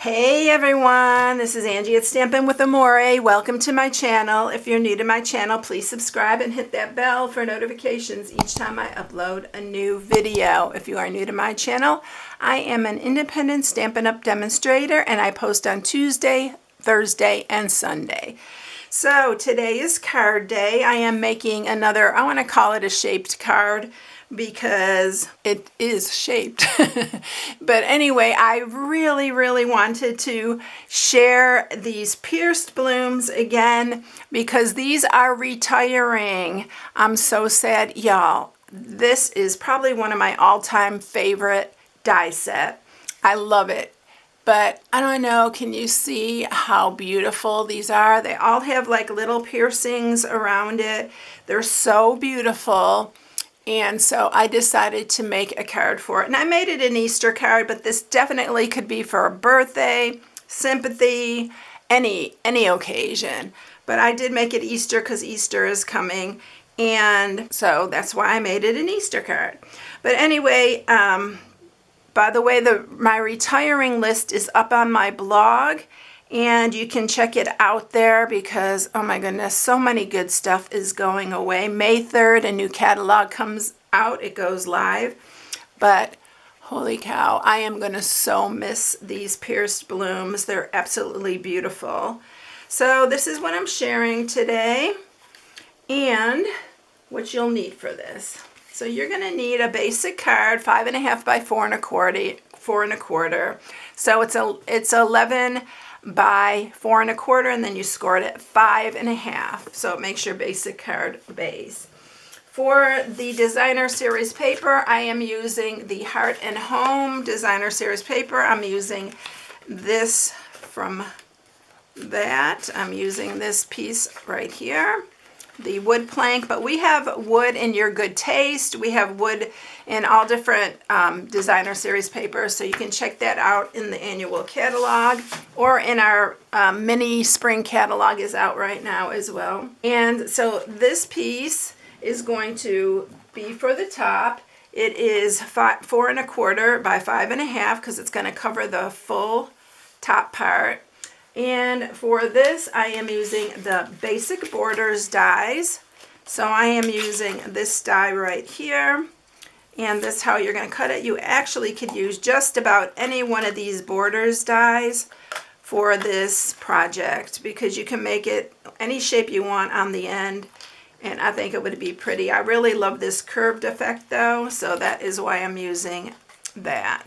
Hey everyone, this is Angie at StampingWithAmore. Welcome to my channel. If you're new to my channel, please subscribe and hit that bell for notifications each time I upload a new video. If you are new to my channel, I am an independent Stampin' Up! Demonstrator and I post on Tuesday, Thursday, and Sunday. So today is card day. I am making another, I want to call it a shaped card, because it is shaped. But anyway, I really wanted to share these pierced blooms again because these are retiring. I'm so sad, y'all. This is probably one of my all-time favorite die set. I love it. But I don't know, can you see how beautiful these are? They all have like little piercings around it. They're so beautiful. And so I decided to make a card for it. And I made it an Easter card, but this definitely could be for a birthday, sympathy, any occasion. But I did make it Easter because Easter is coming. And so that's why I made it an Easter card. But anyway, by the way, my retiring list is up on my blog. And you can check it out there because, oh my goodness, so many good stuff is going away. May 3rd, a new catalog comes out. It goes live. But holy cow, I am going to so miss these pierced blooms. They're absolutely beautiful. So this is what I'm sharing today and what you'll need for this. So you're going to need a basic card, 5.5 by 4.25. So it's 11 by 4.25, and then you score it at 5.5. So it makes your basic card base. For the designer series paper, I am using the Heart and Home designer series paper. I'm using this from that. I'm using this piece right here, the wood plank, but we have wood in your good taste. We have wood in all different designer series papers, so you can check that out in the annual catalog, or in our mini spring catalog is out right now as well. And so this piece is going to be for the top. It is 4.25 by 5.5 because it's going to cover the full top part. And for this, I am using the Basic Borders dies. So I am using this die right here. And this is how you're going to cut it. You actually could use just about any one of these Borders dies for this project because you can make it any shape you want on the end. And I think it would be pretty. I really love this curved effect though, so that is why I'm using that.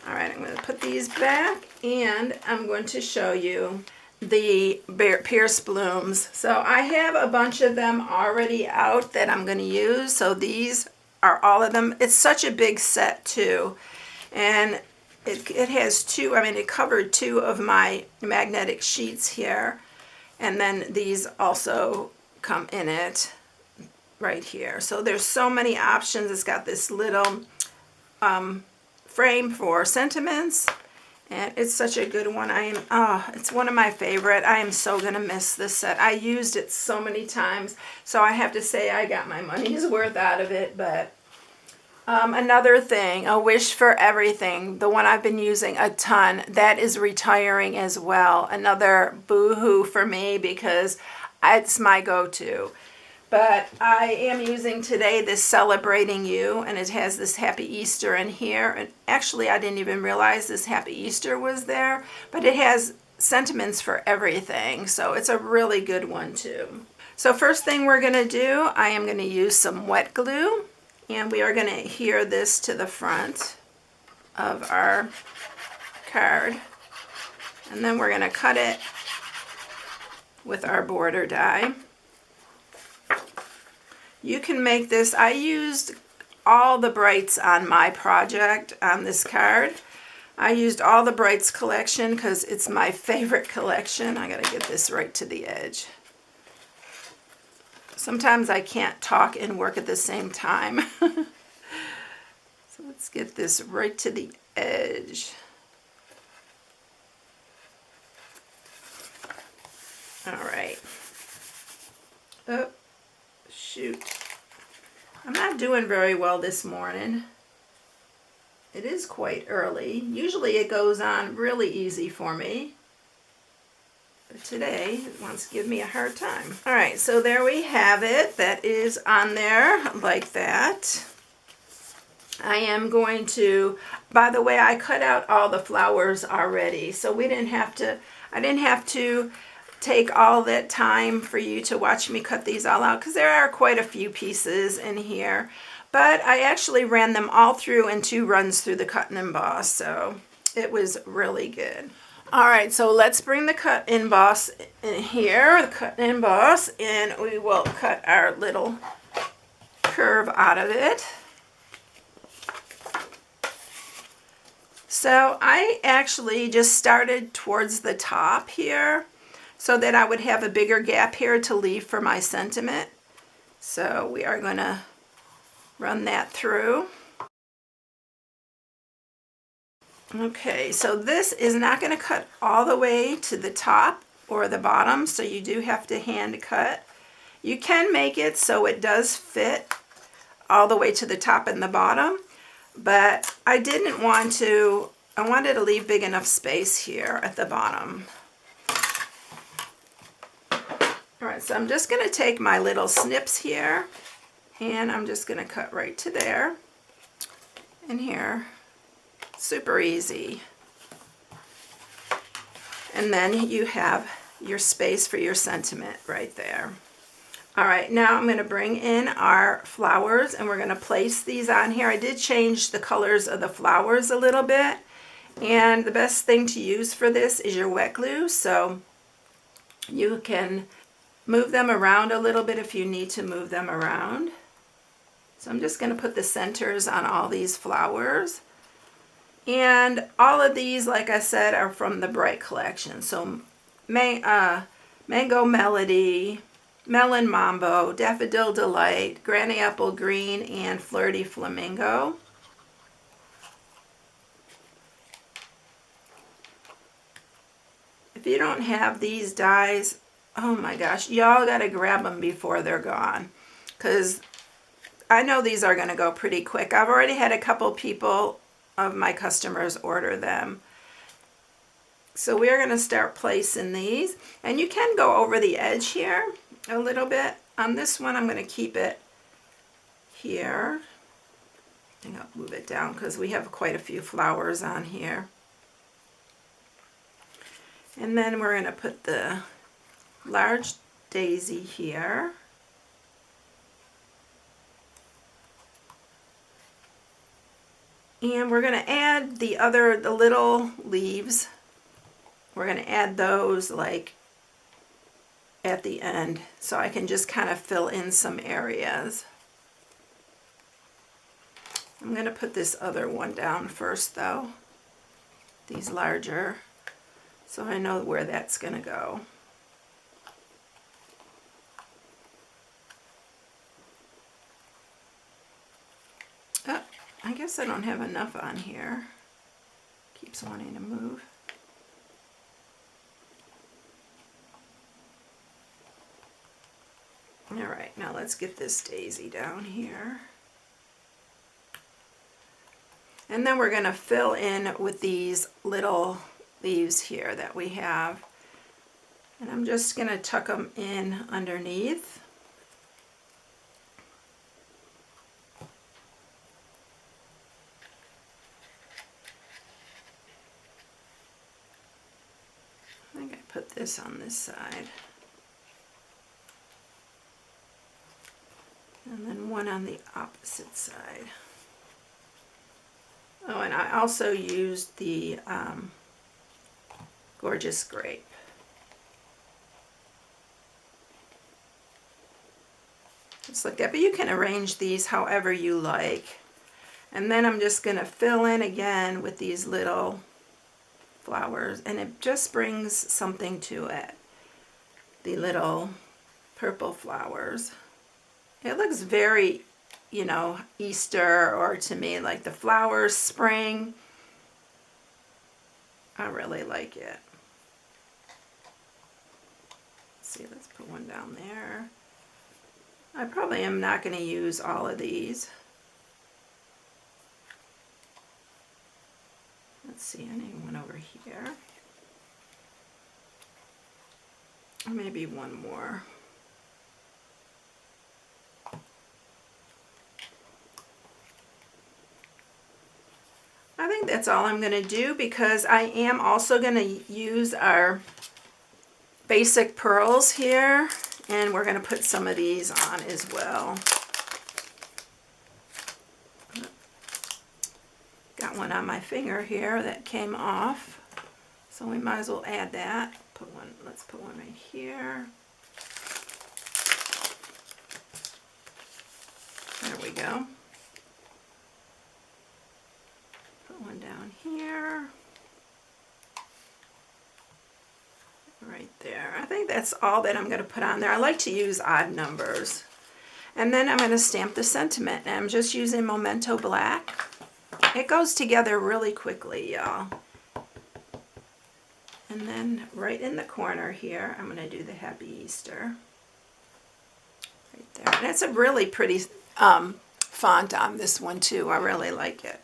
All right, I'm going to put these back and I'm going to show you the pierced blooms. So I have a bunch of them already out that I'm going to use. So these are all of them. It's such a big set too. And it has two, I mean, it covered 2 of my magnetic sheets here. And then these also come in it right here. So there's so many options. It's got this little frame for sentiments, and it's such a good one. It's one of my favorite. I am so gonna miss this set. I used it so many times, so I have to say I got my money's worth out of it. But another thing, a Wish for Everything, the one I've been using a ton, that is retiring as well. Another boo-hoo for me because it's my go-to. But I am using today this Celebrating You, and it has this Happy Easter in here. And actually, I didn't even realize this Happy Easter was there, but it has sentiments for everything, so it's a really good one too. So first thing we're going to do, I am going to use some wet glue, and we are going to adhere this to the front of our card, and then we're going to cut it with our border die. You can make this, I used all the Brights on my project on this card. I used all the Brights collection because it's my favorite collection. I gotta get this right to the edge. Sometimes I can't talk and work at the same time. So let's get this right to the edge. All right. Oh. Shoot. I'm not doing very well this morning. It is quite early. Usually it goes on really easy for me. But today it wants to give me a hard time. All right, so there we have it. That is on there like that. I am going to, by the way, I cut out all the flowers already. So I didn't have to take all that time for you to watch me cut these all out because there are quite a few pieces in here. But I actually ran them all through in 2 runs through the cut and emboss, so it was really good. All right, so let's bring the cut and emboss in here, the cut and emboss, and we will cut our little curve out of it. So I actually just started towards the top here so that I would have a bigger gap here to leave for my sentiment. So we are going to run that through. Okay, so this is not going to cut all the way to the top or the bottom, so you do have to hand cut. You can make it so it does fit all the way to the top and the bottom, but I didn't want to. I wanted to leave big enough space here at the bottom. All right, so I'm just going to take my little snips here, and I'm just going to cut right to there and here. Super easy. And then you have your space for your sentiment right there. All right, now I'm going to bring in our flowers and we're going to place these on here. I did change the colors of the flowers a little bit, and the best thing to use for this is your wet glue, so you can move them around a little bit if you need to move them around. So I'm just going to put the centers on all these flowers. And all of these, like I said, are from the Bright collection. So Mango Melody, Melon Mambo, Daffodil Delight, Granny Apple Green, and Flirty Flamingo. If you don't have these dies, oh my gosh, y'all gotta grab them before they're gone, because I know these are gonna go pretty quick. I've already had a couple people of my customers order them. So we're going to start placing these, and you can go over the edge here a little bit. On this one I'm going to keep it here. I think I'll move it down because we have quite a few flowers on here. And then we're going to put the large daisy here. And we're going to add the little leaves. We're going to add those like at the end, so I can just kind of fill in some areas. I'm going to put this other one down first though, these larger, so I know where that's going to go. Oh, I guess I don't have enough on here. Keeps wanting to move. All right, now let's get this daisy down here. And then we're going to fill in with these little leaves here that we have. And I'm just going to tuck them in underneath. I think I put this on this side. And then one on the opposite side. Oh, and I also used the Gorgeous Grape. Just like that, but you can arrange these however you like. And then I'm just going to fill in again with these little flowers, and it just brings something to it. The little purple flowers. It looks very, you know, Easter, or to me like the flowers, spring. I really like it. Let's see, let's put one down there. I probably am not going to use all of these. Let's see, anyone over here? Maybe one more. I think that's all I'm going to do, because I am also going to use our basic pearls here, and we're going to put some of these on as well. Got one on my finger here that came off, so we might as well add that. Put one, let's put one right here. There we go. Put one down here. Right there. I think that's all that I'm going to put on there. I like to use odd numbers. And then I'm going to stamp the sentiment. And I'm just using Memento Black. It goes together really quickly, y'all. And then right in the corner here, I'm going to do the Happy Easter. Right there. And it's a really pretty font on this one too. I really like it.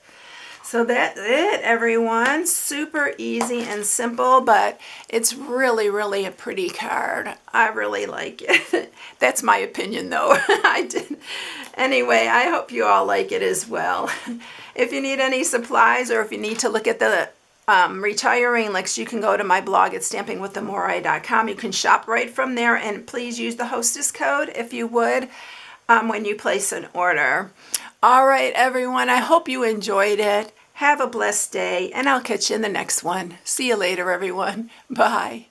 So that's it, everyone. Super easy and simple, but it's really, really a pretty card. I really like it. That's my opinion, though. I did. Anyway, I hope you all like it as well. If you need any supplies, or if you need to look at the retiring links, you can go to my blog at stampingwithamore.com. You can shop right from there, and please use the hostess code if you would when you place an order. All right, everyone, I hope you enjoyed it. Have a blessed day, and I'll catch you in the next one. See you later, everyone. Bye.